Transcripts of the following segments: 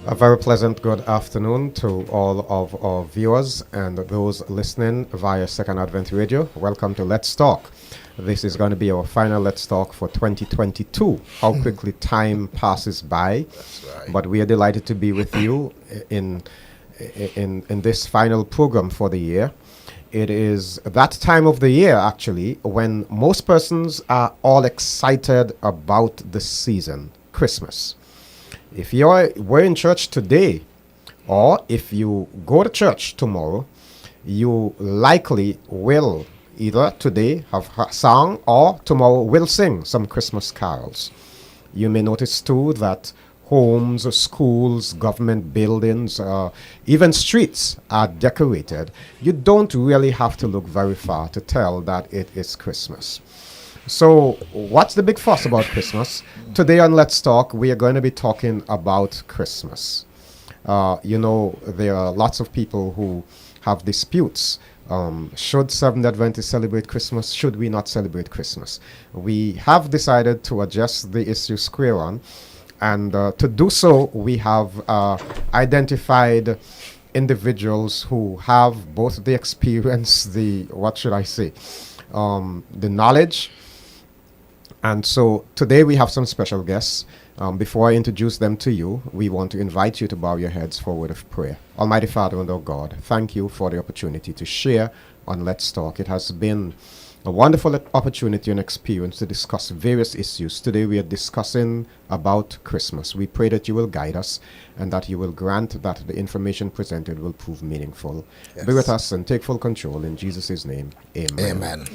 A very pleasant good afternoon to all of our viewers and those listening via Second Advent Radio. Welcome to Let's Talk. This is going to be our final Let's Talk for 2022. How quickly time passes by. That's right. But we are delighted to be with you in this final program for the year. It is that time of the year, actually, when most persons are all excited about the season, Christmas. If we're in church today, or if you go to church tomorrow, you likely will either today have sung or tomorrow will sing some Christmas carols. You may notice too that homes, schools, government buildings, even streets are decorated. You don't really have to look very far to tell that it is Christmas. So, what's the big fuss about Christmas? Today on Let's Talk, we are going to be talking about Christmas. There are lots of people who have disputes. Should Seventh Adventists celebrate Christmas? Should we not celebrate Christmas? We have decided to adjust the issue square on. And to do so, we have identified individuals who have both the experience, the knowledge. And so today we have some special guests. Before I introduce them to you, we want to invite you to bow your heads for a word of prayer. Almighty Father and our God, thank you for the opportunity to share on Let's Talk. It has been a wonderful opportunity and experience to discuss various issues. Today we are discussing about Christmas. We pray that you will guide us and that you will grant that the information presented will prove meaningful. Yes. Be with us and take full control. In Jesus' name, amen. Amen.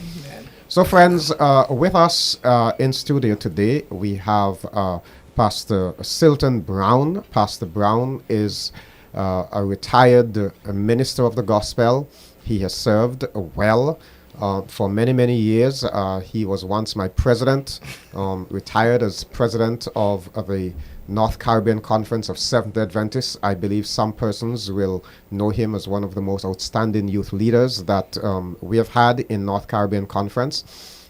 So friends, with us in studio today, we have Pastor Silton Brown. Pastor Brown is a retired minister of the gospel. He has served well for many, many years. He was once my president, retired as president of the North Caribbean Conference of Seventh Adventists. I believe some persons will know him as one of the most outstanding youth leaders that we have had in North Caribbean Conference.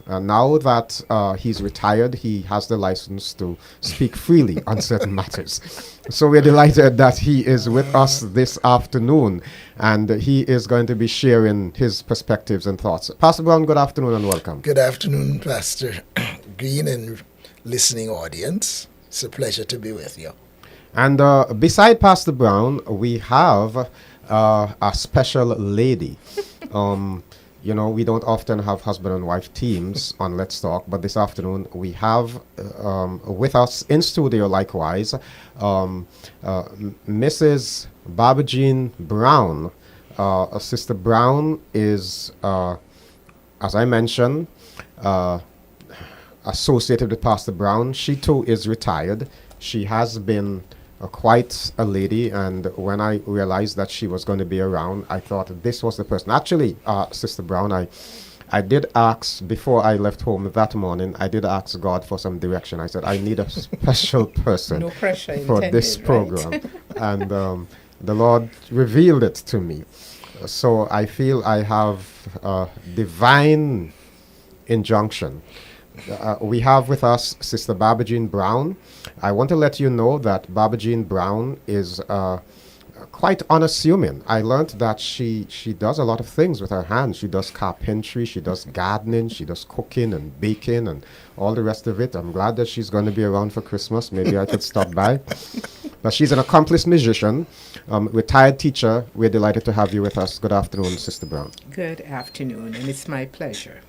Now that he's retired, he has the license to speak freely on certain matters. So we're delighted that he is with us this afternoon, and he is going to be sharing his perspectives and thoughts. Pastor Brown, good afternoon and welcome. Good afternoon, Pastor Greene and listening audience. It's a pleasure to be with you. And beside Pastor Brown, we have a special lady. We don't often have husband and wife teams on Let's Talk, but this afternoon we have with us in studio likewise Mrs. Barbara Jean Brown. Sister Brown is, as I mentioned, associated with Pastor Brown. She too is retired. She has been quite a lady, and when I realized that she was going to be around, I thought this was the person. Actually, Sister Brown, I did ask, before I left home that morning, I did ask God for some direction. I said, I need a special person no pressure for intended, this program. Right? And the Lord revealed it to me. So I feel I have a divine injunction. We have with us Sister Barbara Jean Brown. I want to let you know that Barbara Jean Brown is quite unassuming. I learned that she does a lot of things with her hands. She does carpentry, she does gardening, she does cooking and baking and all the rest of it. I'm glad that she's going to be around for Christmas. Maybe I could stop by. But she's an accomplished musician, retired teacher. We're delighted to have you with us. Good afternoon, Sister Brown. Good afternoon, and it's my pleasure.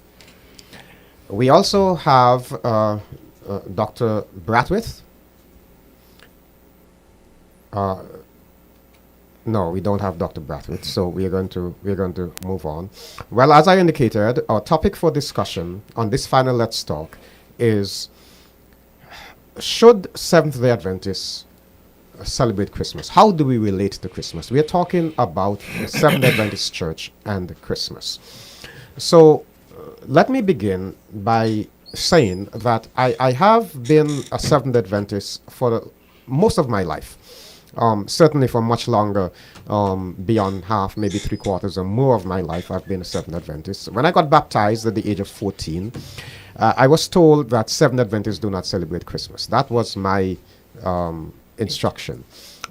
We also have Dr. Bratwith. No, we don't have Dr. Bratwith, so we're going to move on. Well, as I indicated, our topic for discussion on this final Let's Talk is: should Seventh-day Adventists celebrate Christmas? How do we relate to Christmas? We are talking about the Seventh-day Adventist Church and Christmas. So let me begin by saying that I have been a Seventh Adventist for most of my life. Certainly for much longer, beyond half, maybe 3/4 or more of my life, I've been a Seventh Adventist. When I got baptized at the age of 14, I was told that Seventh Adventists do not celebrate Christmas. That was my instruction.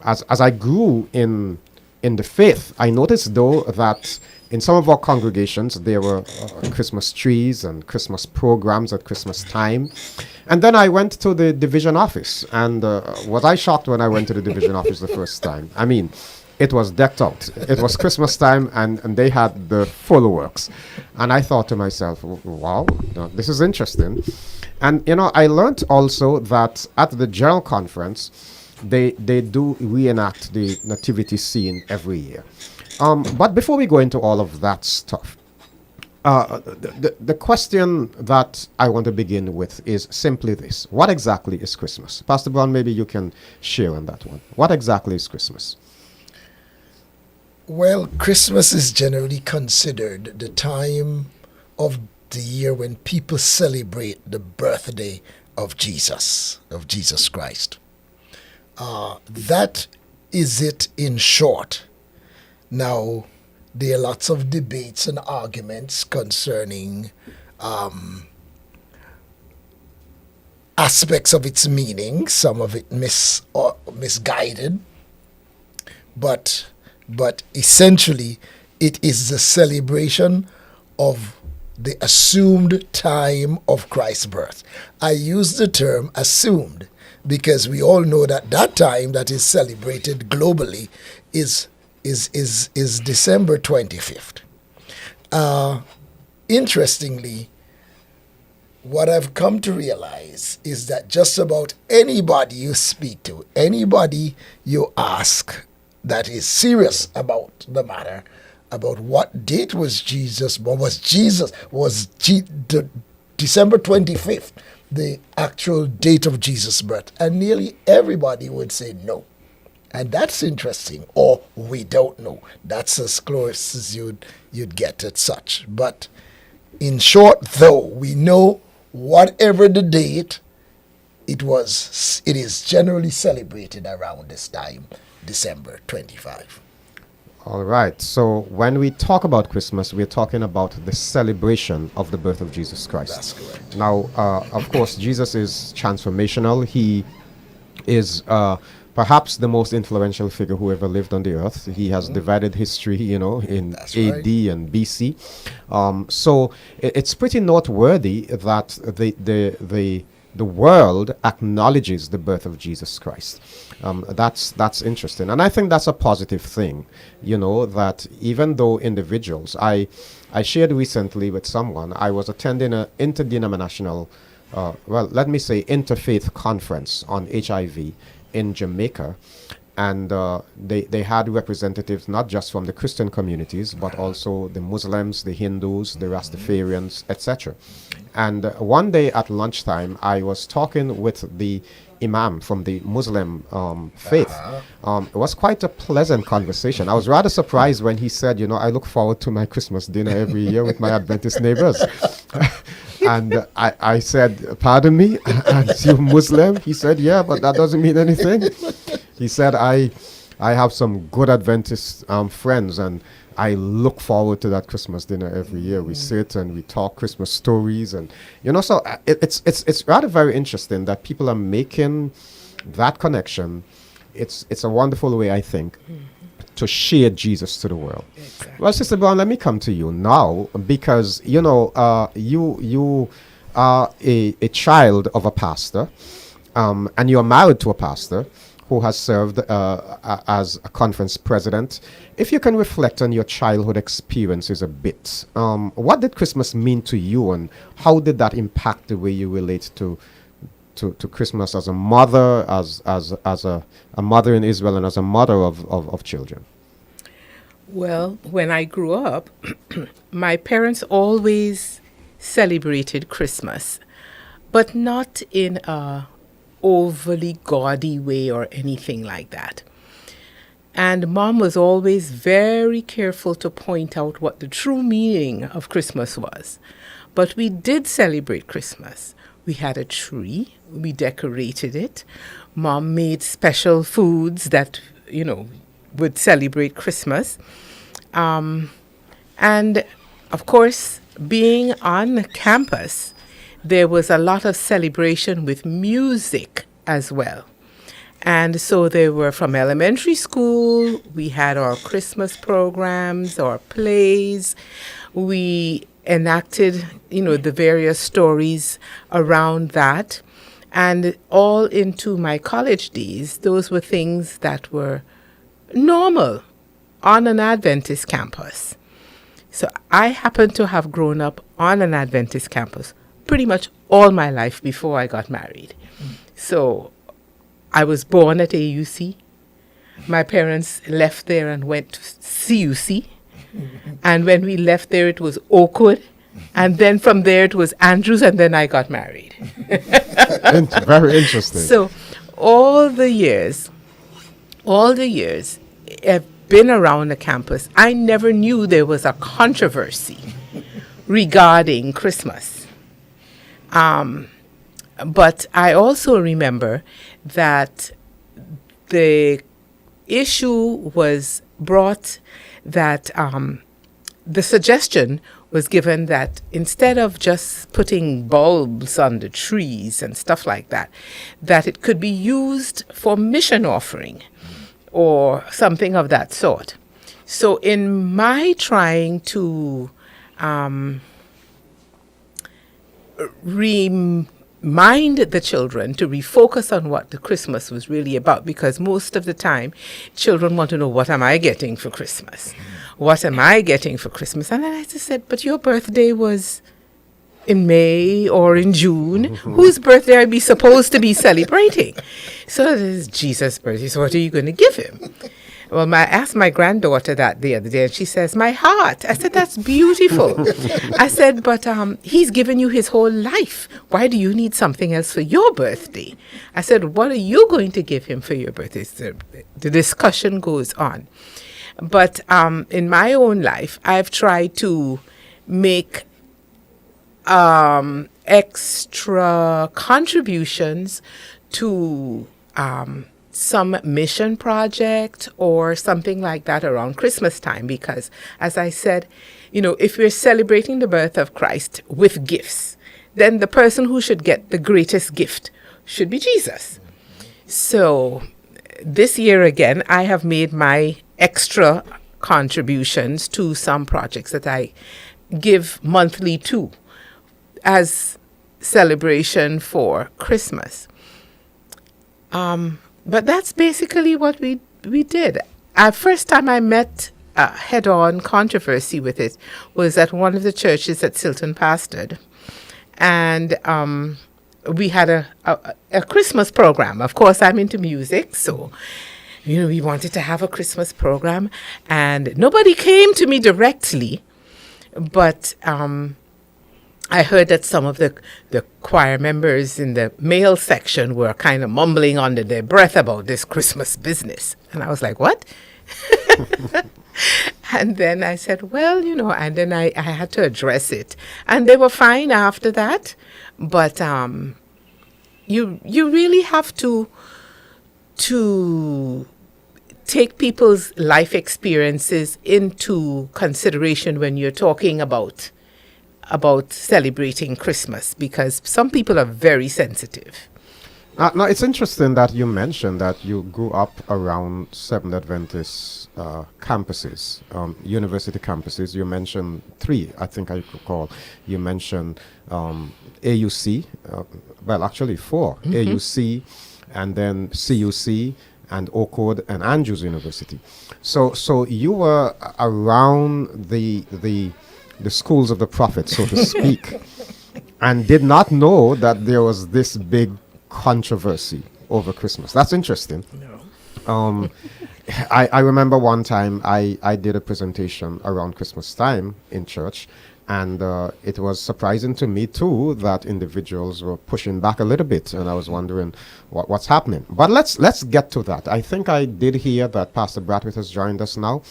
as I grew in the faith, I noticed though that in some of our congregations there were Christmas trees and Christmas programs at Christmas time. And then I went to the division office, and was I shocked when I went to the division office the first time? I mean, it was decked out. It was Christmas time, and they had the full works. And I thought to myself, wow, this is interesting. And, I learned also that at the general conference, they do reenact the nativity scene every year. But before we go into all of that stuff, the question that I want to begin with is simply this. What exactly is Christmas? Pastor Brown, maybe you can share on that one. What exactly is Christmas? Well, Christmas is generally considered the time of the year when people celebrate the birthday of Jesus Christ. That is it in short. Now, there are lots of debates and arguments concerning aspects of its meaning, some of it misguided, but essentially it is the celebration of the assumed time of Christ's birth. I use the term assumed because we all know that time that is celebrated globally is December 25th. Interestingly, what I've come to realize is that just about anybody you speak to, anybody you ask that is serious about the matter, about what date was Jesus born, December 25th, the actual date of Jesus' birth, and nearly everybody would say no. And that's interesting, or we don't know. That's as close as you'd get at such. But in short, though, we know whatever the date, it is generally celebrated around this time, December 25. All right. So when we talk about Christmas, we're talking about the celebration of the birth of Jesus Christ. That's correct. Now, of course, Jesus is transformational. He is perhaps the most influential figure who ever lived on the earth. He has divided history, in That's AD right. and BC. So it's pretty noteworthy that the world acknowledges the birth of Jesus Christ. That's interesting, and I think that's a positive thing. That even though individuals, I shared recently with someone, I was attending an interdenominational, let me say interfaith conference on HIV in Jamaica, and they had representatives not just from the Christian communities, but also the Muslims, the Hindus, the Rastafarians, etc. And one day at lunchtime, I was talking with the Imam from the Muslim faith. It was quite a pleasant conversation. I was rather surprised when he said, I look forward to my Christmas dinner every year with my Adventist neighbors. And I said, pardon me, aren't you Muslim? He said, yeah, but that doesn't mean anything. He said, I have some good Adventist friends, and I look forward to that Christmas dinner every year. We sit and we talk Christmas stories, and so it's rather very interesting that people are making that connection. It's a wonderful way, I think, to share Jesus to the world. Exactly. Well, Sister Brown, let me come to you now, because you are a child of a pastor, and you're married to a pastor who has served as a conference president. If you can reflect on your childhood experiences a bit, what did Christmas mean to you, and how did that impact the way you relate to Christmas as a mother, as a mother in Israel, and as a mother of children? Well, when I grew up, my parents always celebrated Christmas, but not in a overly gaudy way or anything like that. And Mom was always very careful to point out what the true meaning of Christmas was. But we did celebrate Christmas. We had a tree, we decorated it. Mom made special foods that, would celebrate Christmas. And of course, being on campus, there was a lot of celebration with music as well. And so they were from elementary school. We had our Christmas programs, our plays. We enacted, the various stories around that. And all into my college days, those were things that were normal on an Adventist campus. So I happen to have grown up on an Adventist campus pretty much all my life before I got married. So I was born at AUC. My parents left there and went to CUC. And when we left there, it was Oakwood. And then from there, it was Andrews, and then I got married. Very interesting. So all the years I've been around the campus, I never knew there was a controversy regarding Christmas. But I also remember that the issue was brought that the suggestion was given that instead of just putting bulbs on the trees and stuff like that, that it could be used for mission offering or something of that sort. So in my trying to remind the children to refocus on what the Christmas was really about, because most of the time children want to know, what am I getting for Christmas? What am I getting for Christmas? And then I just said, but your birthday was in May or in June. Whose birthday are we supposed to be celebrating? So it is Jesus' birthday. So what are you going to give him? Well, I asked my granddaughter that the other day, and she says, my heart. I said, that's beautiful. I said, but he's given you his whole life. Why do you need something else for your birthday? I said, what are you going to give him for your birthday? So the discussion goes on. But in my own life, I've tried to make extra contributions to some mission project or something like that around Christmas time, because, as I said, if we're celebrating the birth of Christ with gifts, then the person who should get the greatest gift should be Jesus. So this year again, I have made my extra contributions to some projects that I give monthly to as celebration for Christmas. But that's basically what we did. First time I met head-on controversy with it was at one of the churches that Silton pastored. And we had a Christmas program. Of course, I'm into music, so we wanted to have a Christmas program. And nobody came to me directly, but I heard that some of the choir members in the male section were kind of mumbling under their breath about this Christmas business. And I was like, what? And then I said, well, and then I had to address it. And they were fine after that. But you really have to take people's life experiences into consideration when you're talking about celebrating Christmas, because some people are very sensitive. Now, it's interesting that you mentioned that you grew up around Seventh Adventist campuses, university campuses. You mentioned 3, I think I recall. You mentioned AUC, well, actually 4, AUC, and then CUC, and Oakwood, and Andrews University. So you were around the schools of the prophet, so to speak, and did not know that there was this big controversy over Christmas. That's interesting. No. I remember one time I did a presentation around Christmas time in church, and it was surprising to me too that individuals were pushing back a little bit, and I was wondering what's happening. But let's get to that. I think I did hear that Pastor Bradwitt has joined us now.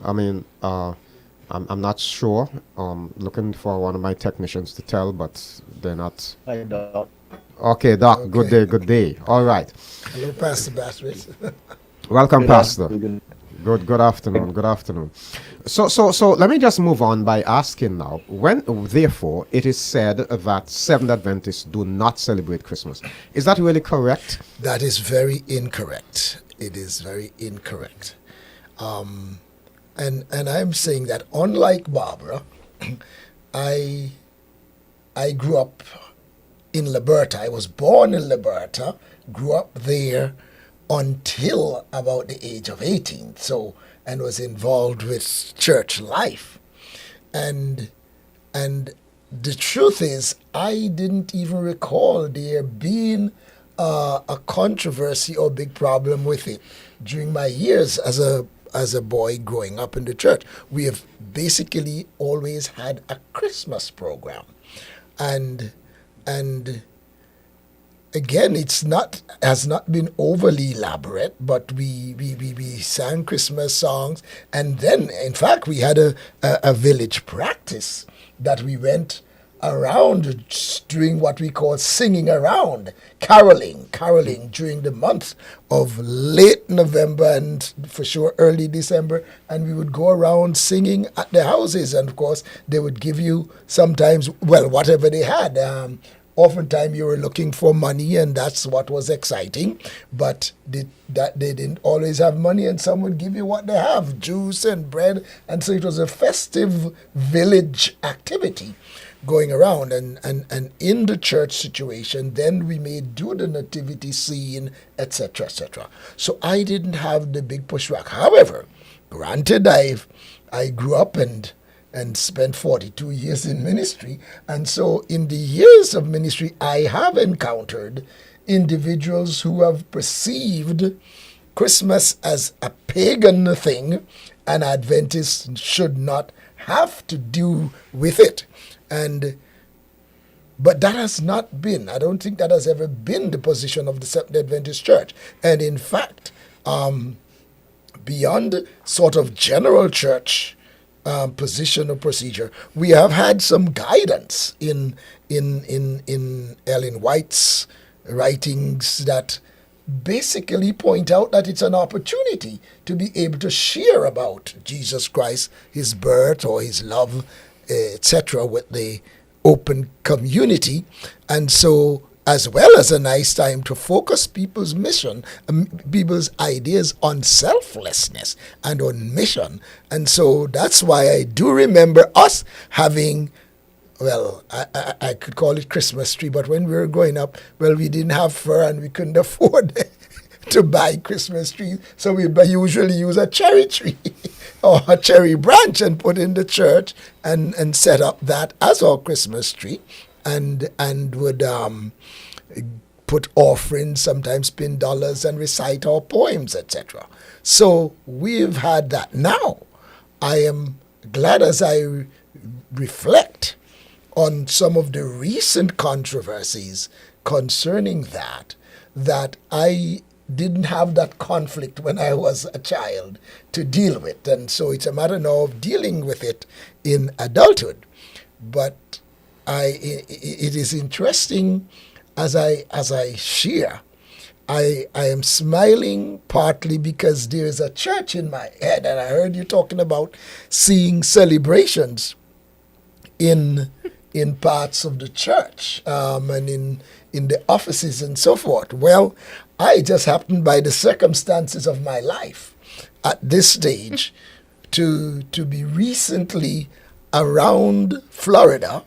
I mean, I'm not sure. Looking for one of my technicians to tell, but they're not. Hi, Doc. Okay, Doc. Okay. Good day. All right. Hello, Pastor Bradwitt. Welcome, Good Pastor. Good Good afternoon. Good afternoon. So let me just move on by asking now. When, therefore, it is said that Seventh Adventists do not celebrate Christmas, is that really correct? That is very incorrect. It is very incorrect. And I'm saying that unlike Barbara, I grew up in Liberta. I was born in Liberta, grew up there until about the age of 18. And was involved with church life. And the truth is, I didn't even recall there being a controversy or big problem with it during my years as a boy growing up in the church. We have basically always had a Christmas program, and again, has not been overly elaborate, but we sang Christmas songs, and then in fact we had a village practice that we went around doing what we call singing around, caroling during the month of late November and for sure early December, and we would go around singing at the houses, and of course they would give you sometimes, well, whatever they had. Oftentimes you were looking for money, and that's what was exciting, but they didn't always have money, and some would give you what they have, juice and bread, and so it was a festive village activity going around, and in the church situation, then we may do the nativity scene, etc., etc. So I didn't have the big pushback. However, granted, I grew up and spent 42 years in ministry, and so in the years of ministry, I have encountered individuals who have perceived Christmas as a pagan thing, and Adventists should not have to do with it. But that has not been, I don't think that has ever been the position of the Seventh Adventist Church. And in fact, beyond sort of general church position or procedure, we have had some guidance in Ellen White's writings that basically point out that it's an opportunity to be able to share about Jesus Christ, his birth or his love, etc., with the open community. And so, as well as a nice time to focus people's mission, people's ideas on selflessness and on mission. And so that's why I do remember us having, well, I could call it Christmas tree, but when we were growing up, well, we didn't have fur and we couldn't afford to buy Christmas trees, so we usually use a cherry tree or a cherry branch and put in the church and set up that as our Christmas tree, and would put offerings, sometimes pin dollars, and recite our poems, etc. So we've had that. Now, I am glad as I reflect on some of the recent controversies concerning that I didn't have that conflict when I was a child to deal with. And so it's a matter now of dealing with it in adulthood. But it is interesting as I share. I am smiling partly because there is a church in my head, and I heard you talking about seeing celebrations in parts of the church and in the offices and so forth. Well, I just happened by the circumstances of my life at this stage to be recently around Florida,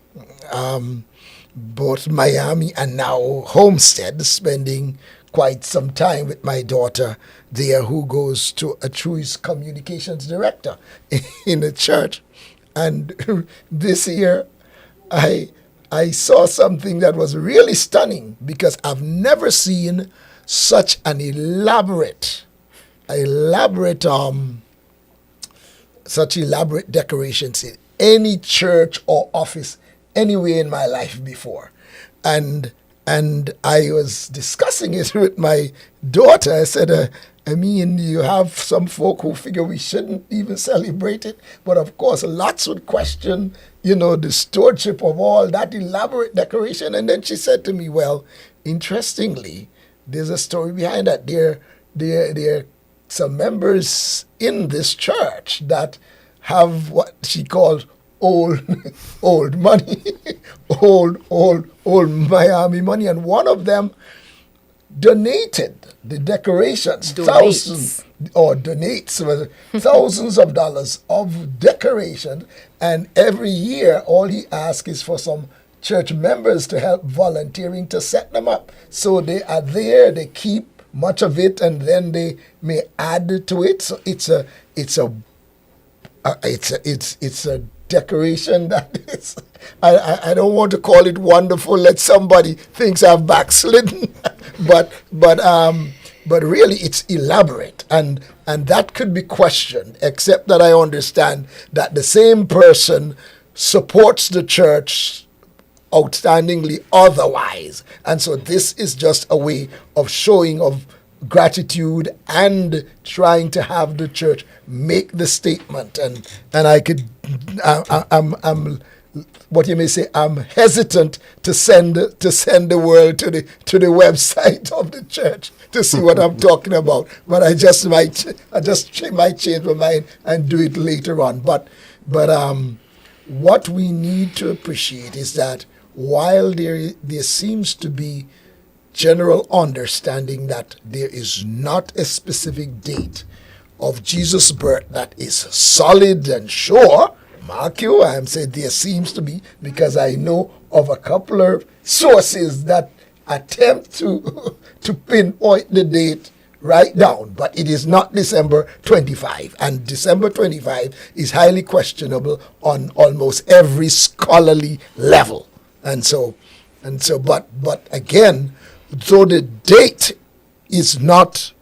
both Miami and now Homestead, spending quite some time with my daughter there, who goes to a Truist communications director in the church. And this year, I saw something that was really stunning, because I've never seen such an elaborate decorations in any church or office anywhere in my life before. And I was discussing it with my daughter. I said, I mean, you have some folk who figure we shouldn't even celebrate it. But of course, lots would question, the stewardship of all that elaborate decoration. And then she said to me, well, interestingly, there's a story behind that. They're some members in this church that have what she calls old old money, old Miami money, and one of them donated the decorations, Donates. thousands of dollars of decoration, and every year all he asks is for some church members to help volunteering to set them up. So they are there, they keep much of it, and then they may add to it. So it's a decoration that is, I don't want to call it wonderful. Let somebody thinks I've backslidden, but really it's elaborate, and that could be questioned. Except that I understand that the same person supports the church outstandingly otherwise, and so this is just a way of showing of gratitude and trying to have the church make the statement. And I could I'm what you may say, I'm hesitant to send the world to the website of the church to see what I'm talking about, but I just might change my mind and do it later on. But what we need to appreciate is that while there seems to be general understanding that there is not a specific date of Jesus' birth that is solid and sure, mark you, I'm saying there seems to be, because I know of a couple of sources that attempt to pinpoint the date right down, but it is not December 25, and December 25 is highly questionable on almost every scholarly level. And so, but again, though the date is not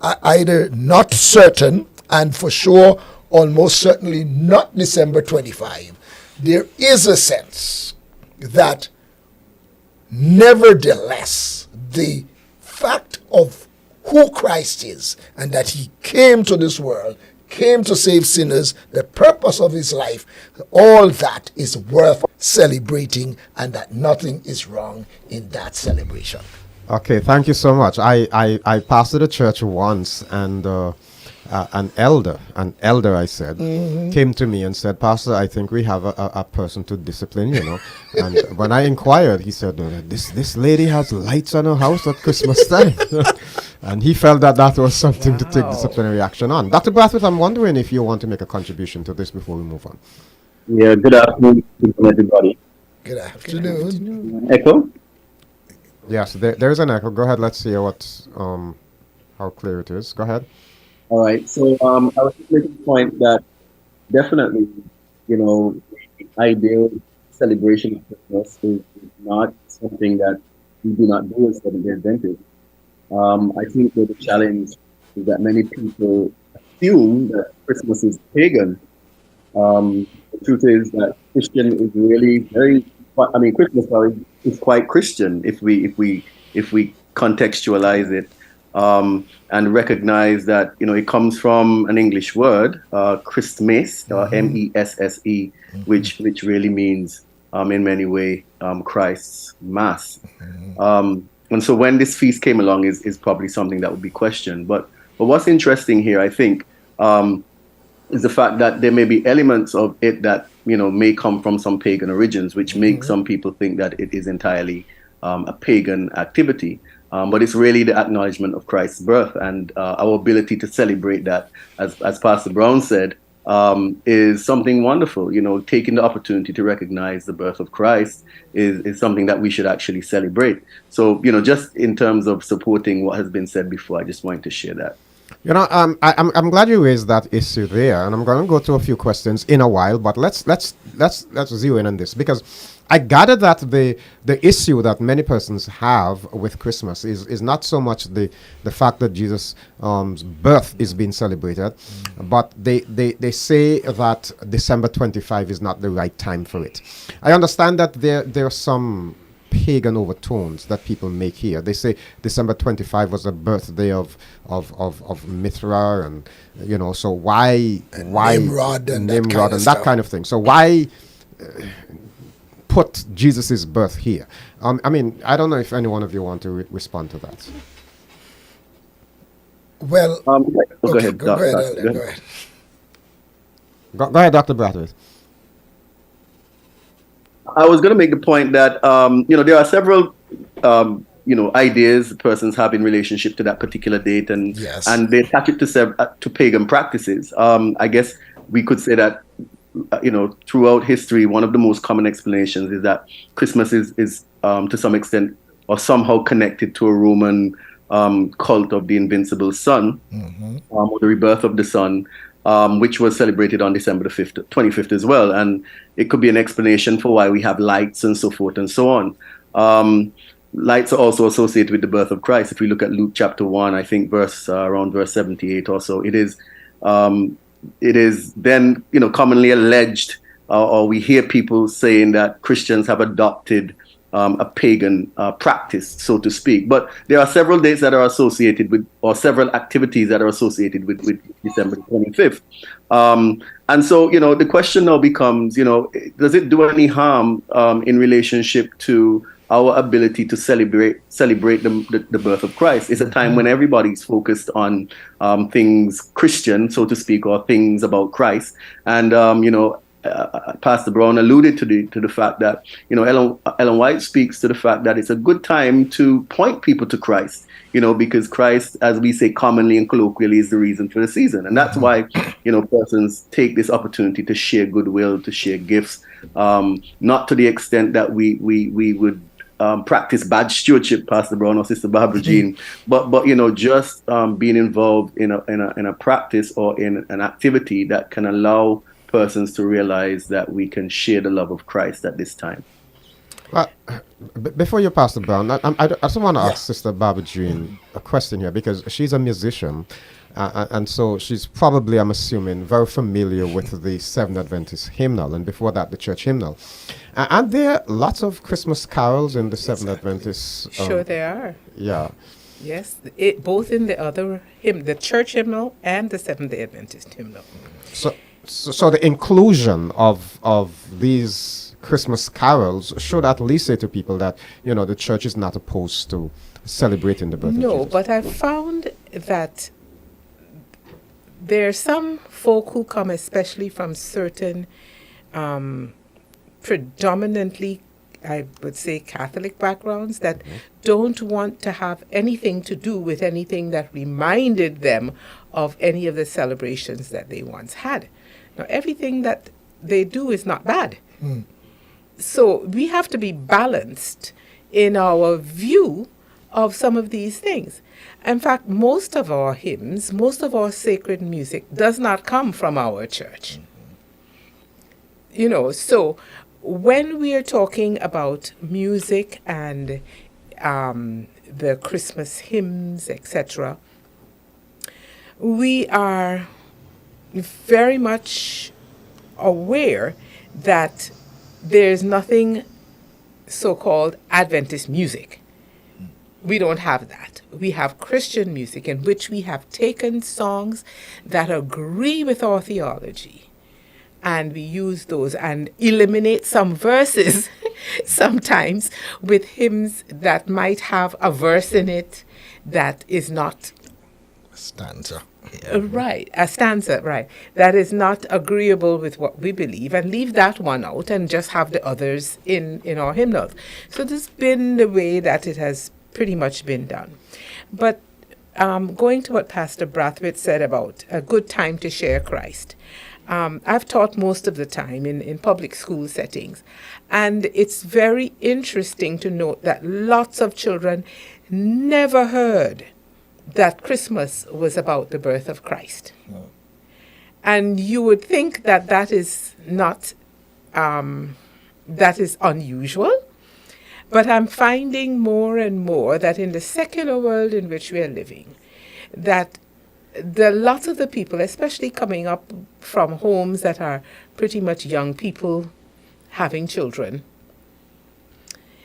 either not certain, and for sure, almost certainly not December 25, there is a sense that nevertheless, the fact of who Christ is and that he came to this world, came to save sinners, the purpose of his life, all that is worth celebrating, and that nothing is wrong in that celebration. Okay, thank you so much. I pastored a church once, and an elder, I said, came to me and said, "Pastor, I think we have a person to discipline, you know." And when I inquired, he said, "This lady has lights on her house at Christmas time." And he felt that was something to take disciplinary action on. Dr. Brathwaite, I'm wondering if you want to make a contribution to this before we move on. Yeah, good afternoon, everybody. Good afternoon. Echo? Yes, there's an echo. Go ahead, let's hear how clear it is. Go ahead. All right, so I was just making the point that definitely, the ideal celebration of Christmas is not something that we do not do as Seventh-day Adventists. I think that the challenge is that many people assume that Christmas is pagan. The truth is that Christian is really Christmas is quite Christian if we contextualize it. And recognize that it comes from an English word, Christmas, Messe, which really means in many ways Christ's Mass. And so when this feast came along is probably something that would be questioned. But what's interesting here, I think, is the fact that there may be elements of it that may come from some pagan origins, which make some people think that it is entirely a pagan activity. But it's really the acknowledgement of Christ's birth, and our ability to celebrate that, as Pastor Brown said, is something wonderful. Taking the opportunity to recognize the birth of Christ is something that we should actually celebrate. So, just in terms of supporting what has been said before, I just wanted to share that. I'm glad you raised that issue there, and I'm going to go to a few questions in a while. But let's zero in on this, because I gather that the issue that many persons have with Christmas is not so much the fact that Jesus' birth is being celebrated, but they say that December 25 is not the right time for it. I understand that there are some pagan overtones that people make here. They say December 25 was the birthday of Mithra, and so why Nimrod and that kind of thing. So why put Jesus's birth here? I don't know if any one of you want to respond to that. Well, Go okay, ahead, go ahead, Doc, Elder, go go ahead. ahead. Go ahead, Dr. Brathwaite. I was going to make the point that there are several ideas persons have in relationship to that particular date, and Yes. they attach it to pagan practices. I guess we could say that throughout history, one of the most common explanations is that Christmas is to some extent or somehow connected to a Roman cult of the invincible sun, or the rebirth of the sun, which was celebrated on December the 5th, 25th as well. And it could be an explanation for why we have lights and so forth and so on. Lights are also associated with the birth of Christ. If we look at Luke chapter 1, I think around verse 78 or so, it is then commonly alleged, or we hear people saying that Christians have adopted a pagan practice, so to speak. But there are several dates that are associated with, or several activities that are associated with December 25th. And so, the question now becomes, does it do any harm in relationship to our ability to celebrate the birth of Christ? It's a time when everybody's focused on things Christian, so to speak, or things about Christ. And Pastor Brown alluded to the fact that Ellen White speaks to the fact that it's a good time to point people to Christ, because Christ, as we say commonly and colloquially, is the reason for the season. And that's why persons take this opportunity to share goodwill, to share gifts, not to the extent that we would practice bad stewardship, Pastor Brown or Sister Barbara Jean, but just being involved in a practice or in an activity that can allow persons to realize that we can share the love of Christ at this time. Well, before you, Pastor Brown, I just want to ask Sister Barbara Jean a question here, because she's a musician, and so she's probably, I'm assuming, very familiar with the Seventh Adventist hymnal, and before that, the church hymnal. Aren't there lots of Christmas carols in the Seventh Adventist? Sure, there are. Yeah. Yes, both in the other hymn, the church hymnal and the Seventh-day Adventist hymnal. So the inclusion of these Christmas carols should at least say to people that the church is not opposed to celebrating the birth of Jesus. No, but I've found that there are some folk who come, especially from certain predominantly, I would say, Catholic backgrounds, that don't want to have anything to do with anything that reminded them of any of the celebrations that they once had. Now, everything that they do is not bad. So we have to be balanced in our view of some of these things. In fact, most of our hymns, most of our sacred music does not come from our church. So when we are talking about music and the Christmas hymns, etc., we are very much aware that there's nothing so-called Adventist music. We don't have that. We have Christian music in which we have taken songs that agree with our theology, and we use those and eliminate some verses sometimes with hymns that might have a verse in it that is not Stanza. right, a stanza, right, that is not agreeable with what we believe, and leave that one out and just have the others in our hymnals. So this has been the way that it has pretty much been done. But going to what Pastor Brathwaite said about a good time to share Christ, I've taught most of the time in public school settings, and it's very interesting to note that lots of children never heard that Christmas was about the birth of Christ. And you would think that that is not, that is unusual. But I'm finding more and more that in the secular world in which we are living, that lots of the people, especially coming up from homes that are pretty much young people having children,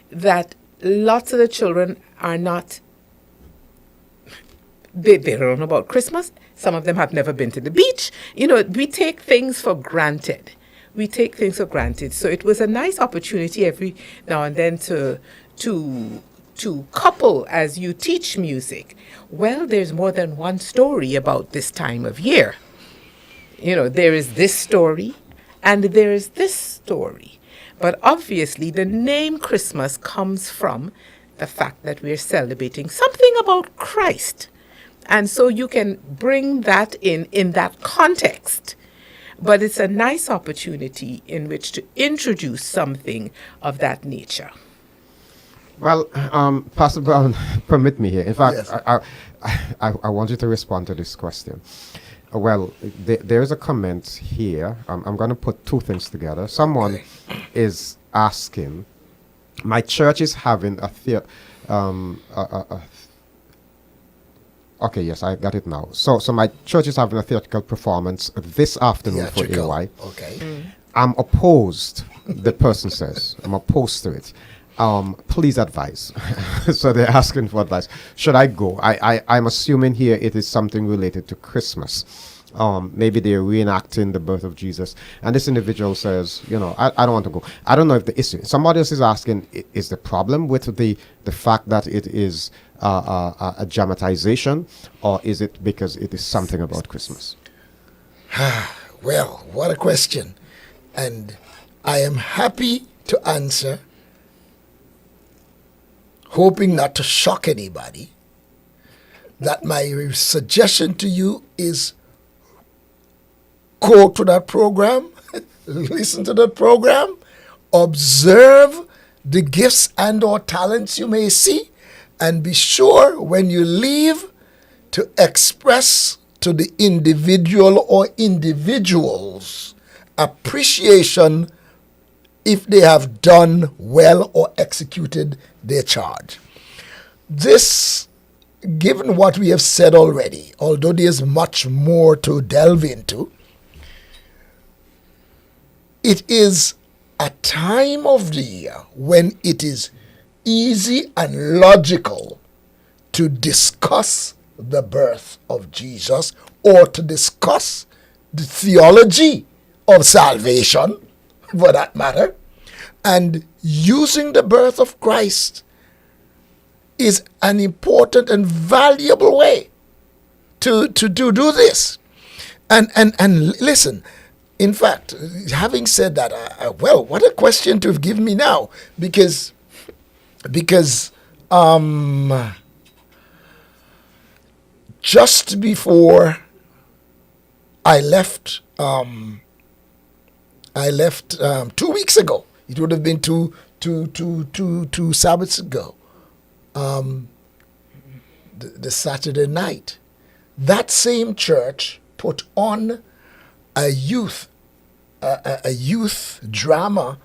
that lots of the children are not, they don't know about Christmas. Some of them have never been to the beach. We take things for granted. So it was a nice opportunity every now and then to to couple as you teach music? Well, there's more than one story about this time of year. There is this story and there is this story. But obviously, the name Christmas comes from the fact that we're celebrating something about Christ. And so you can bring that in that context. But it's a nice opportunity in which to introduce something of that nature. Well, Pastor Brown, permit me here. In fact, Yes. I want you to respond to this question. Well, there is a comment here. I'm going to put two things together. Someone is asking, my church is having okay, yes, I got it now. So my church is having a theatrical performance this afternoon for AY. Okay. I'm opposed, the person says. I'm opposed to it. Please advise. So they're asking for advice. Should I go? I'm assuming here it is something related to Christmas. Maybe they're reenacting the birth of Jesus. And this individual says, I don't want to go. I don't know if the issue. Somebody else is asking, is the problem with the fact that it is a dramatization, or is it because it is something about Christmas? Well, what a question. And I am happy to answer, hoping not to shock anybody, that my suggestion to you is go to that program, listen to that program, observe the gifts and or talents you may see, and be sure when you leave to express to the individual or individuals appreciation if they have done well or executed their charge. This, given what we have said already, although there's much more to delve into, it is a time of the year when it is easy and logical to discuss the birth of Jesus, or to discuss the theology of salvation, for that matter. And using the birth of Christ is an important and valuable way to do this. And listen, in fact, having said that, well, what a question to have given me now, because just before I left 2 weeks ago. It would have been two Sabbaths ago. The Saturday night, that same church put on a youth drama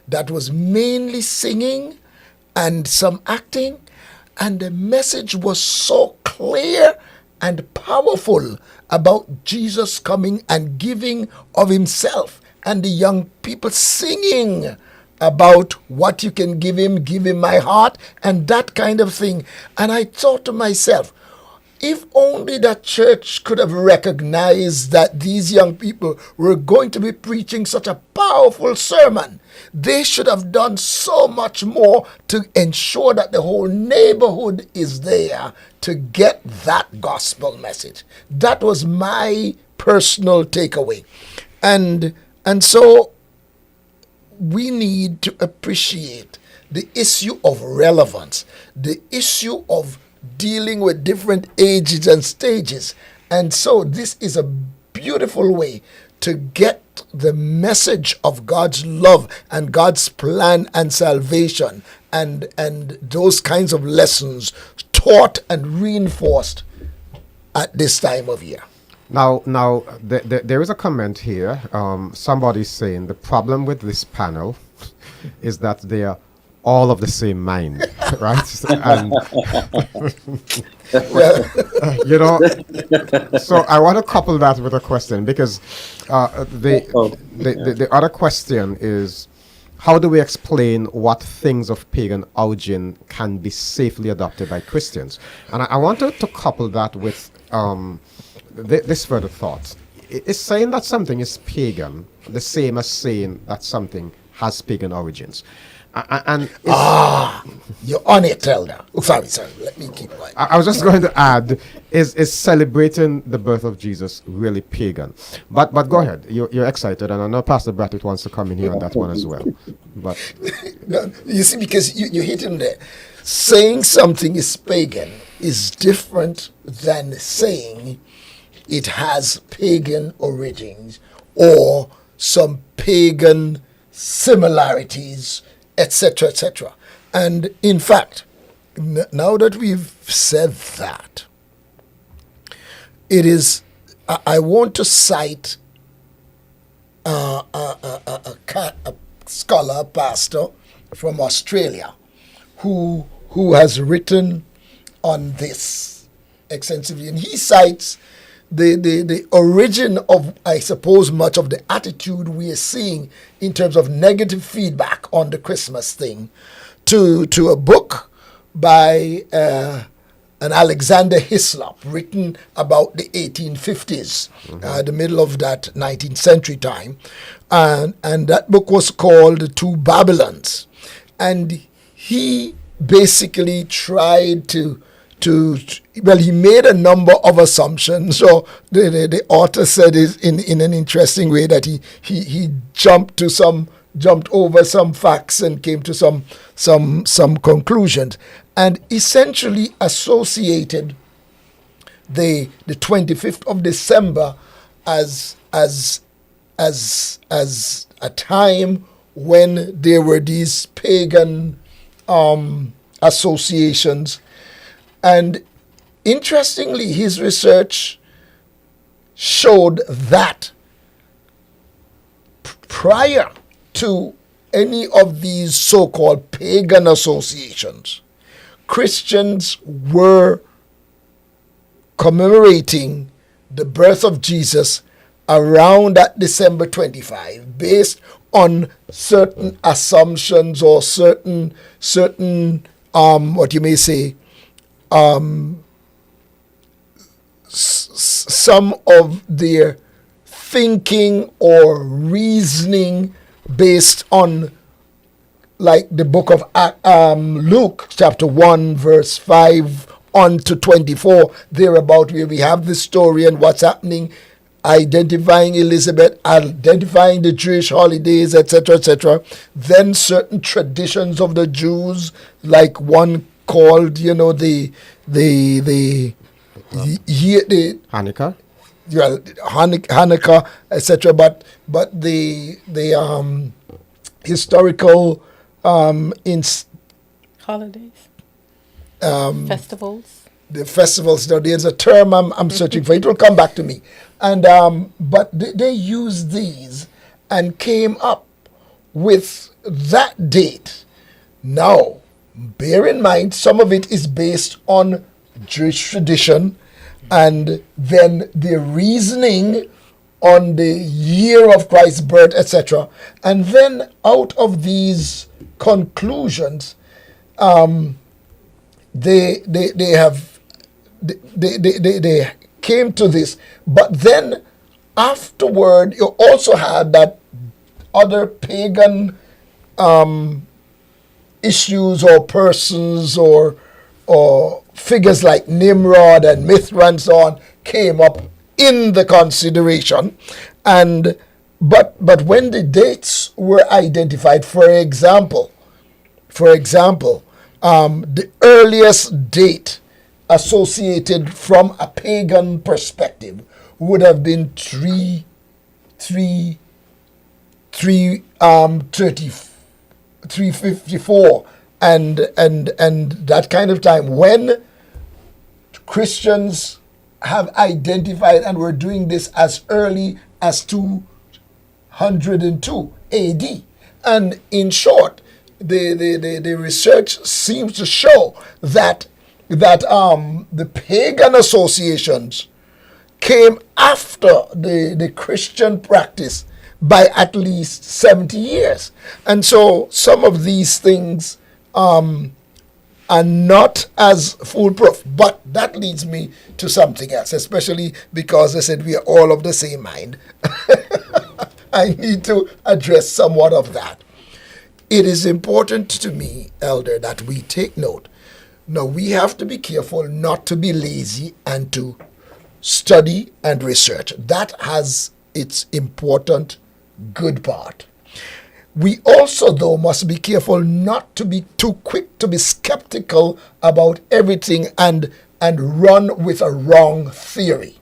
that was mainly singing and some acting, and the message was so clear and powerful about Jesus coming and giving of himself, and the young people singing about what you can give him my heart, and that kind of thing. And I thought to myself, if only that church could have recognized that these young people were going to be preaching such a powerful sermon, they should have done so much more to ensure that the whole neighborhood is there to get that gospel message. That was my personal takeaway. And so we need to appreciate the issue of relevance, the issue of dealing with different ages and stages. And so this is a beautiful way to get the message of God's love and God's plan and salvation and those kinds of lessons taught and reinforced at this time of year. Now, there is a comment here. Somebody's saying the problem with this panel is that they are all of the same mind, right? And so I want to couple that with a question, because the other question is, how do we explain what things of pagan origin can be safely adopted by Christians? And I wanted to couple that with this further thought. Is saying that something is pagan the same as saying that something has pagan origins? And it's, You're on it, Elder. Oh, sorry. Let me keep quiet. I was just going to add, is celebrating the birth of Jesus really pagan? But go ahead. You're excited, and I know Pastor Brackett wants to come in here on that one as well. But No, you see, because you hit him there. Saying something is pagan is different than saying it has pagan origins or some pagan similarities, etc., etc. And in fact, now that we've said that, it is, I want to cite a scholar, pastor from Australia, who has written on this extensively, and he cites the origin of, I suppose, much of the attitude we are seeing in terms of negative feedback on the Christmas thing to a book by an Alexander Hislop, written about the 1850s, the middle of that 19th century time, and that book was called The Two Babylons, and he basically tried to well, he made a number of assumptions. So the author said it in an interesting way that he jumped over some facts and came to some conclusions, and essentially associated the 25th of December as a time when there were these pagan associations. And interestingly, his research showed that prior to any of these so-called pagan associations, Christians were commemorating the birth of Jesus around that December 25, based on certain assumptions or certain what you may say, some of their thinking or reasoning based on, like the book of Luke, chapter 1, verse 5 on to 24, thereabout, where we have the story and what's happening, identifying Elizabeth, identifying the Jewish holidays, etc., etc. Then certain traditions of the Jews, like one called, the Hanukkah. Well, Hanukkah, etc. But the historical Holidays, festivals. The festivals. Now, there's a term I'm searching for. It will come back to me. And but they used these and came up with that date. Now, bear in mind, some of it is based on Jewish tradition, and then the reasoning on the year of Christ's birth, etc. And then out of these conclusions, they came to this. But then afterward, you also had that other pagan issues or persons or figures like Nimrod and Mithra and so on came up in the consideration. And but when the dates were identified, for example, the earliest date associated from a pagan perspective would have been 354 and that kind of time, when Christians have identified and were doing this as early as 202 AD. And in short, the research seems to show that the pagan associations came after the Christian practice by at least 70 years. And so some of these things are not as foolproof. But that leads me to something else, especially because I said we are all of the same mind. I need to address somewhat of that. It is important to me, Elder, that we take note. Now, we have to be careful not to be lazy and to study and research. That has its important good part. We also, though, must be careful not to be too quick to be skeptical about everything and run with a wrong theory.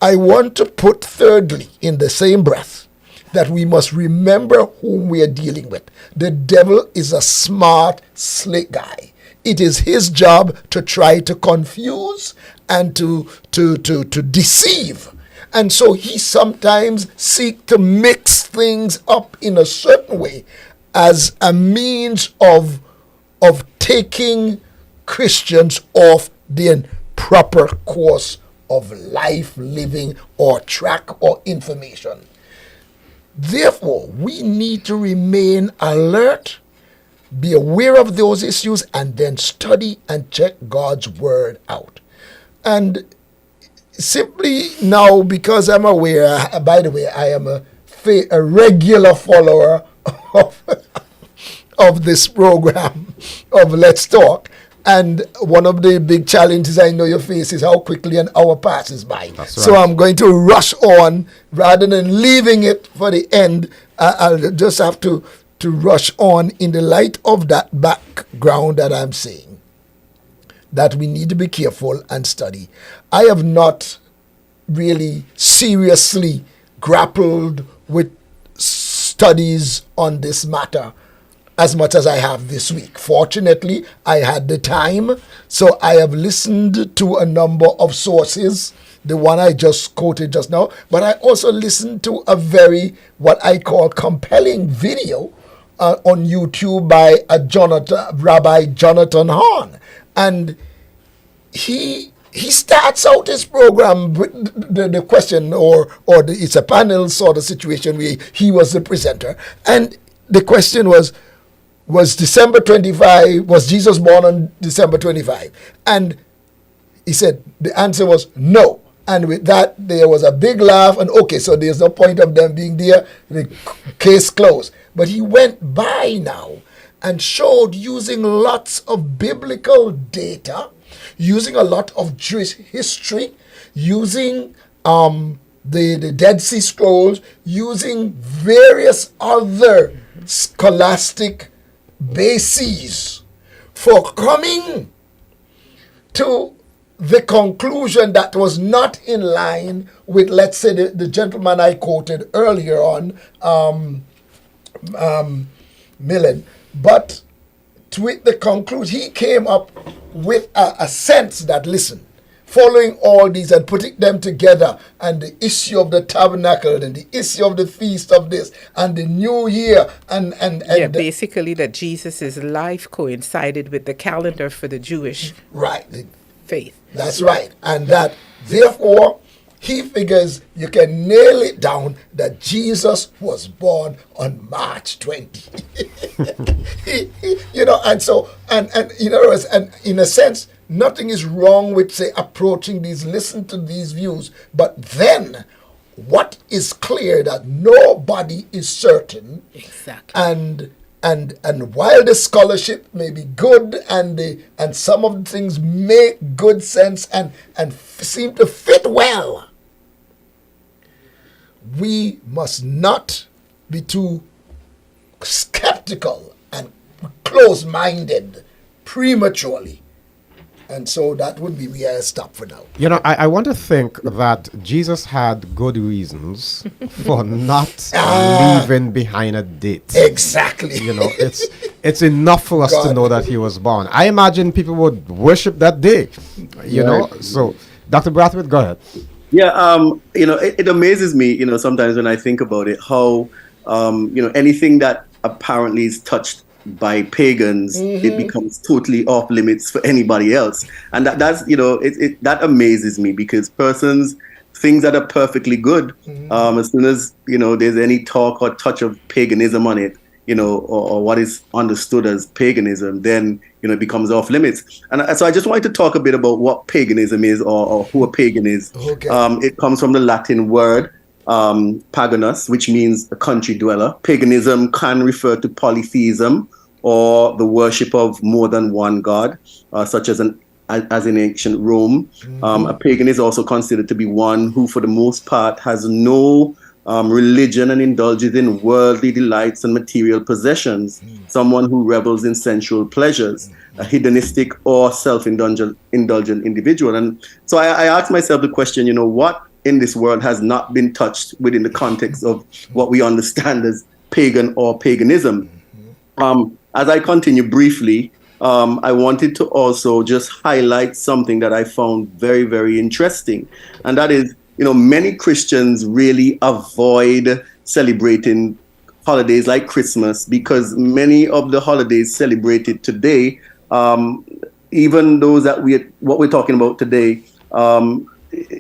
I want to put thirdly, in the same breath, that we must remember whom we are dealing with. The devil is a smart, slick guy. It is his job to try to confuse and to deceive. And so he sometimes seeks to mix things up in a certain way as a means of taking Christians off the proper course of life, living, or track or information. Therefore, we need to remain alert, be aware of those issues, and then study and check God's word out. And simply now, because I'm aware, by the way, I am a regular follower of this program of Let's Talk. And one of the big challenges I know you face is how quickly an hour passes by. That's right. So I'm going to rush on rather than leaving it for the end. I'll just have to rush on in the light of that background that I'm saying, that we need to be careful and study. I have not really seriously grappled with studies on this matter as much as I have this week. Fortunately, I had the time, so I have listened to a number of sources, the one I just quoted just now, but I also listened to a very, what I call, compelling video on YouTube by Rabbi Jonathan Hahn. And he starts out his program with the question, it's a panel sort of situation where he was the presenter. And the question was December 25, was Jesus born on December 25? And he said the answer was no. And with that, there was a big laugh, and okay, so there's no point of them being there, the case closed. But he went by now and showed, using lots of biblical data, using a lot of Jewish history, using the Dead Sea Scrolls, using various other scholastic bases for coming to the conclusion that was not in line with, let's say, the gentleman I quoted earlier on, Millen, but with the conclusion, he came up with a sense that, listen, following all these and putting them together, and the issue of the tabernacle and the issue of the feast of this and the new year and basically that Jesus' life coincided with the calendar for the Jewish faith. That's right. And that therefore he figures you can nail it down that Jesus was born on March 20. And so and in other words, and in a sense, nothing is wrong with, say, approaching these, listen to these views, but then what is clear that nobody is certain. Exactly. And while the scholarship may be good and some of the things make good sense and seem to fit well, we must not be too skeptical and close-minded prematurely. And so that would be where I stop for now. I want to think that Jesus had good reasons for not leaving behind a date. Exactly. It's enough for us to know that he was born. I imagine people would worship that day. So Dr. Brathwaite, go ahead. Yeah, it amazes me, sometimes when I think about it, how, anything that apparently is touched by pagans, it becomes totally off limits for anybody else. And that's that amazes me, because things that are perfectly good, as soon as, there's any talk or touch of paganism on it, or what is understood as paganism, then, it becomes off limits. And so I just wanted to talk a bit about what paganism is, or who a pagan is. Okay. It comes from the Latin word, paganus, which means a country dweller. Paganism can refer to polytheism or the worship of more than one god, such as in ancient Rome. A pagan is also considered to be one who, for the most part, has no religion and indulges in worldly delights and material possessions. Someone who revels in sensual pleasures, a hedonistic or self-indulgent individual. And so I asked myself the question, what in this world has not been touched within the context of what we understand as pagan or paganism? As I continue briefly, I wanted to also just highlight something that I found very, very interesting. And that is, many Christians really avoid celebrating holidays like Christmas because many of the holidays celebrated today, even those that what we're talking about today,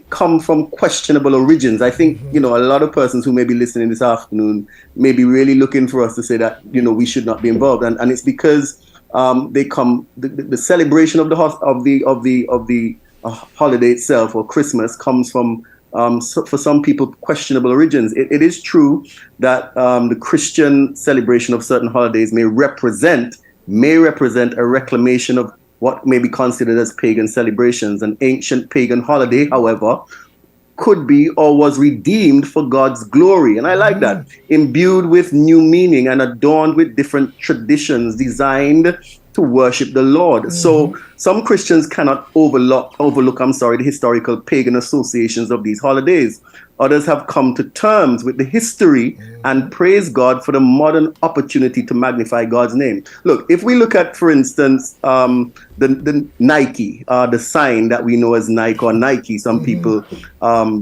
come from questionable origins. I think, a lot of persons who may be listening this afternoon may be really looking for us to say that, we should not be involved. And it's because the celebration of the holiday itself, or Christmas, comes from for some people questionable origins. It is true that the Christian celebration of certain holidays may represent a reclamation of what may be considered as pagan celebrations. An ancient pagan holiday, however, could be or was redeemed for God's glory. And I like that. Imbued with new meaning and adorned with different traditions designed to worship the Lord. So some Christians cannot overlook the historical pagan associations of these holidays. Others have come to terms with the history and praise God for the modern opportunity to magnify God's name. Look, if we look at, for instance, the Nike, the sign that we know as Nike or Nike, some people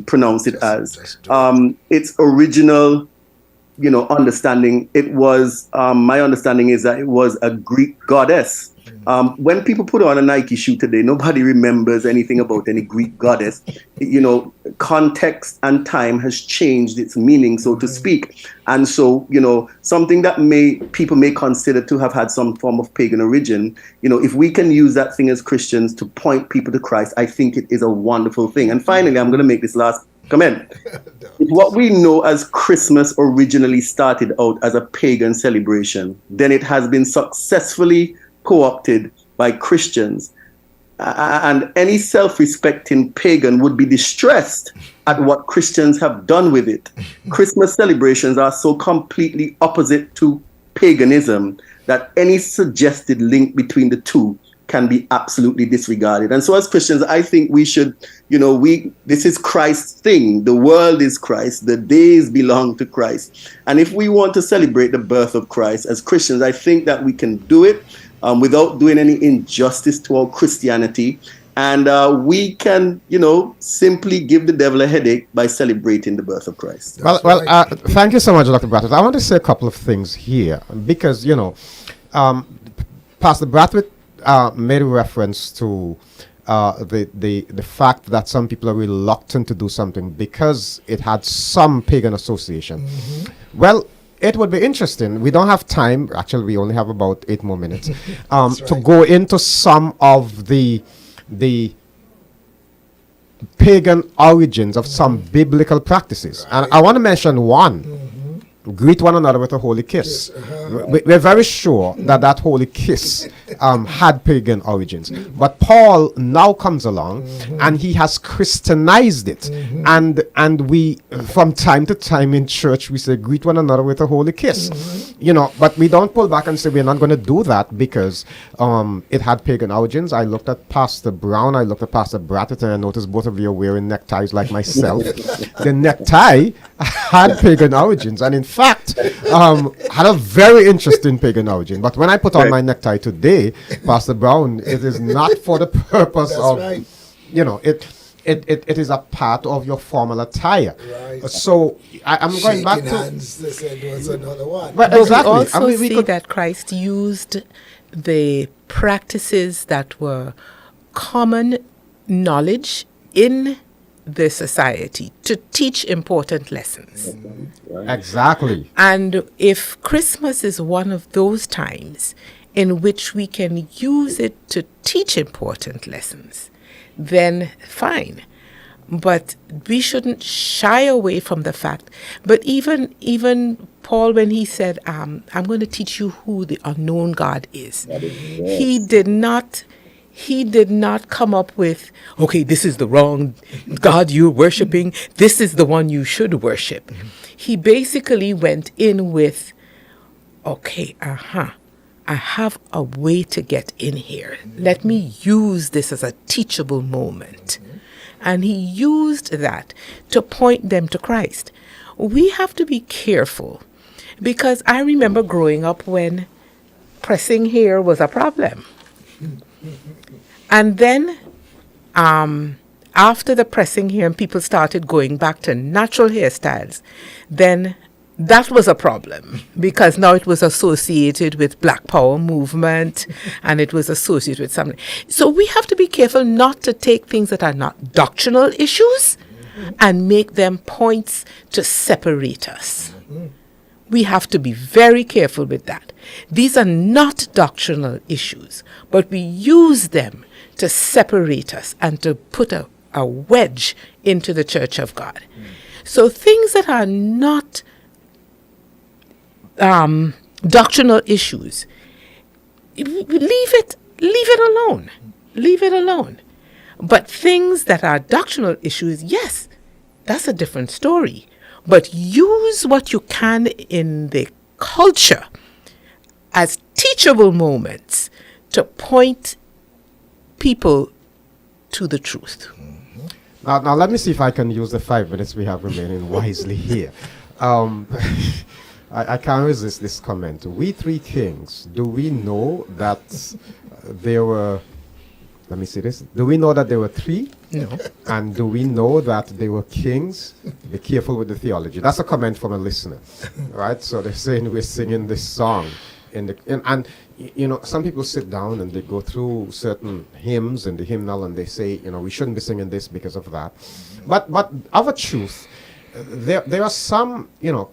pronounce it as, its original, understanding, it was, my understanding is that it was a Greek goddess. When people put on a Nike shoe today, nobody remembers anything about any Greek goddess. Context and time has changed its meaning, so to speak. And so, something that people may consider to have had some form of pagan origin, if we can use that thing as Christians to point people to Christ, I think it is a wonderful thing. And finally, I'm going to make this last comment. If what we know as Christmas originally started out as a pagan celebration, then it has been successfully co-opted by Christians, and any self-respecting pagan would be distressed at what Christians have done with it. Christmas celebrations are so completely opposite to paganism that any suggested link between the two can be absolutely disregarded. And so as Christians, I think we should, this is Christ's thing. The world is Christ. The days belong to Christ. And if we want to celebrate the birth of Christ as Christians, I think that we can do it without doing any injustice to our Christianity. And we can, simply give the devil a headache by celebrating the birth of Christ. Well, thank you so much, Dr. Brathwaite. I want to say a couple of things here because, Pastor Brathwaite made a reference to the fact that some people are reluctant to do something because it had some pagan association. Well, it would be interesting. We don't have time. Actually, we only have about 8 more minutes to go into some of the pagan origins of some biblical practices. And I want to mention one. Greet one another with a holy kiss. We're very sure that holy kiss had pagan origins. But Paul now comes along and he has Christianized it. And we, from time to time in church, we say, greet one another with a holy kiss. But we don't pull back and say we're not going to do that because it had pagan origins. I looked at Pastor Brown, I looked at Pastor Brathwaite, and I noticed both of you are wearing neckties like myself. The necktie had pagan origins, and in fact, had a very interesting pagan origin. But when I put on my necktie today, Pastor Brown, it is not for the purpose of, it is a part of your formal attire. Right. So I'm going back to hands, they said was another one. But exactly. We also see that Christ used the practices that were common knowledge in the society to teach important lessons. Exactly. And if Christmas is one of those times in which we can use it to teach important lessons, then fine. But we shouldn't shy away from the fact. But even Paul, when he said, "I'm going to teach you who the unknown God is," he did not come up with, "Okay, this is the wrong God you're worshiping. This is the one you should worship." He basically went in with, "Okay, I have a way to get in here. Let me use this as a teachable moment." And he used that to point them to Christ. We have to be careful, because I remember growing up when pressing hair was a problem. And then after the pressing hair and people started going back to natural hairstyles, then that was a problem, because now it was associated with Black Power movement and it was associated with something. So we have to be careful not to take things that are not doctrinal issues and make them points to separate us. We have to be very careful with that. These are not doctrinal issues, but we use them to separate us and to put a wedge into the Church of God. So things that are not doctrinal issues, leave it alone. Leave it alone. But things that are doctrinal issues, yes, that's a different story. But use what you can in the culture as teachable moments to point people to the truth. Now let me see if I can use the 5 minutes we have remaining wisely here. I can't resist this comment. We three kings, do we know that there were, let me see this, do we know that there were 3? No. And do we know that they were kings? Be careful with the theology. That's a comment from a listener, right? So they're saying we're singing this song. And you know, some people sit down and they go through certain hymns in the hymnal and they say, you know, we shouldn't be singing this because of that. But of a truth, there are some, you know,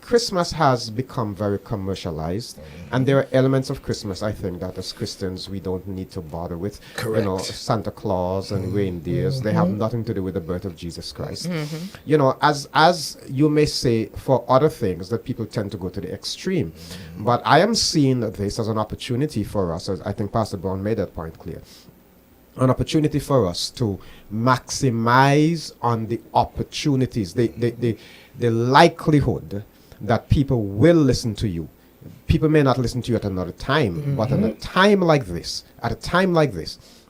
Christmas has become very commercialized, and there are elements of Christmas, I think, that as Christians we don't need to bother with. Correct. You know, Santa Claus and reindeers, they have nothing to do with the birth of Jesus Christ. You know, as you may say for other things that people tend to go to the extreme. But I am seeing this as an opportunity for us, as I think Pastor Brown made that point clear, an opportunity for us to maximize on the opportunities, the likelihood that people will listen to you. People may not listen to you at another time, but at a time like this,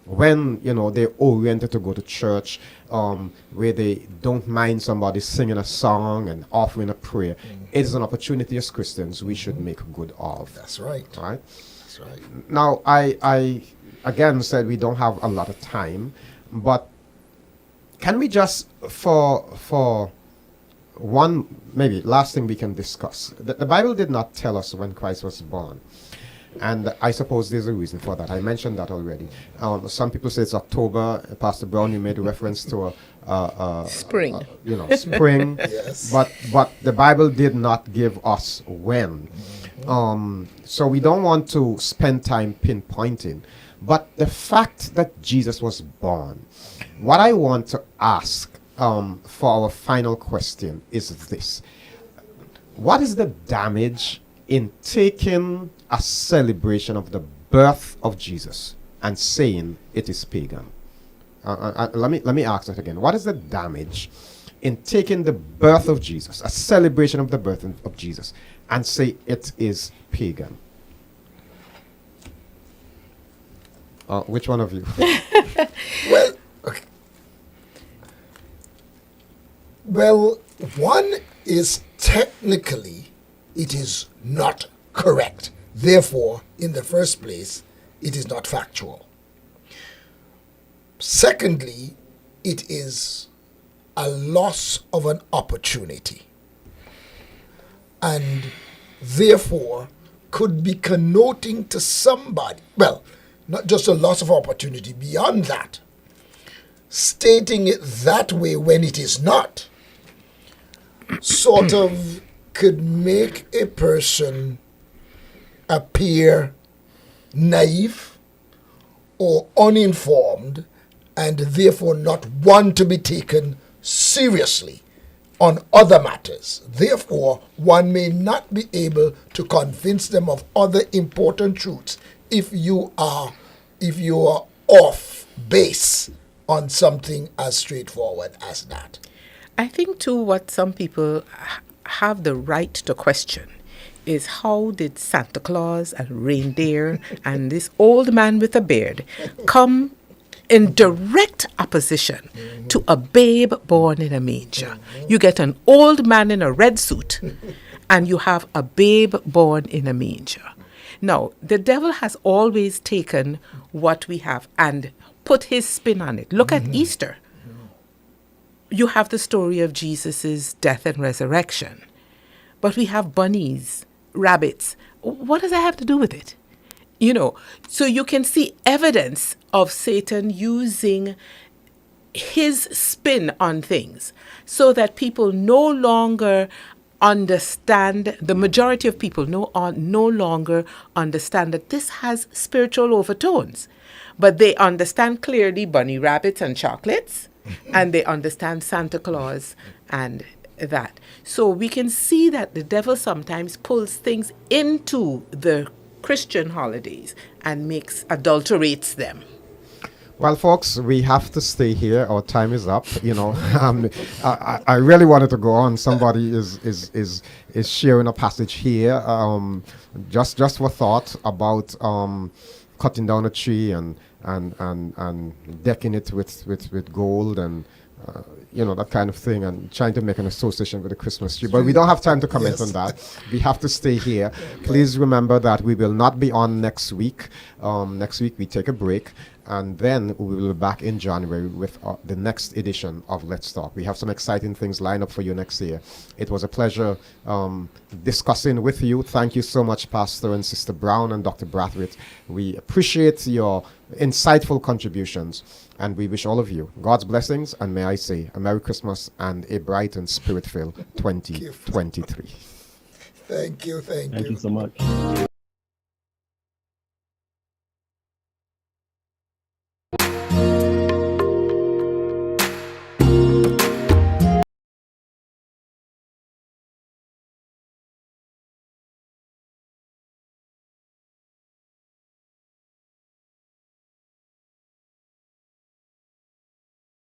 when, you know, they're oriented to go to church, where they don't mind somebody singing a song and offering a prayer, it is an opportunity as Christians we should make good of. That's right. Right? That's right. Now, I again said we don't have a lot of time, but can we just, for one, maybe last thing we can discuss, the Bible did not tell us when Christ was born. And I suppose there's a reason for that. I mentioned that already. Some people say it's October. Pastor Brown, you made a reference to Spring. Spring. Yes. But the Bible did not give us when. So we don't want to spend time pinpointing. But the fact that Jesus was born, what I want to ask for our final question is this. What is the damage in taking a celebration of the birth of Jesus and saying it is pagan? Let me ask that again. What is the damage in taking the birth of Jesus, a celebration of the birth of Jesus, and say it is pagan? Which one of you? Well, okay. Well, one is technically it is not correct. Therefore, in the first place, it is not factual. Secondly, it is a loss of an opportunity, and therefore could be connoting to somebody, well, not just a loss of opportunity, beyond that, stating it that way when it is not, sort of could make a person appear naive or uninformed and therefore not one to be taken seriously on other matters. Therefore, one may not be able to convince them of other important truths if you are off base on something as straightforward as that. I think, too, what some people have the right to question is how did Santa Claus and reindeer and this old man with a beard come in direct opposition to a babe born in a manger? You get an old man in a red suit and you have a babe born in a manger. Now, the devil has always taken what we have and put his spin on it. Look at Easter. You have the story of Jesus' death and resurrection. But we have bunnies, rabbits. What does that have to do with it? So you can see evidence of Satan using his spin on things so that people no longer understand, the majority of people no longer understand that this has spiritual overtones. But they understand clearly bunny rabbits and chocolates, and they understand Santa Claus and that. So we can see that the devil sometimes pulls things into the Christian holidays and adulterates them. Well, folks, we have to stay here. Our time is up. I really wanted to go on. Somebody is sharing a passage here, just for thought about cutting down a tree and decking it with gold and that kind of thing, and trying to make an association with the Christmas tree. But we don't have time to comment on that. We have to stay here. Please remember that we will not be on next week. Next week we take a break, and then we will be back in January with the next edition of Let's Talk. We have some exciting things lined up for you next year. It was a pleasure discussing with you. Thank you so much, Pastor and Sister Brown and Dr. Brathwaite. We appreciate your insightful contributions, and we wish all of you God's blessings, and may I say a Merry Christmas and a bright and spirit-filled 2023. Thank you. Thank you so much.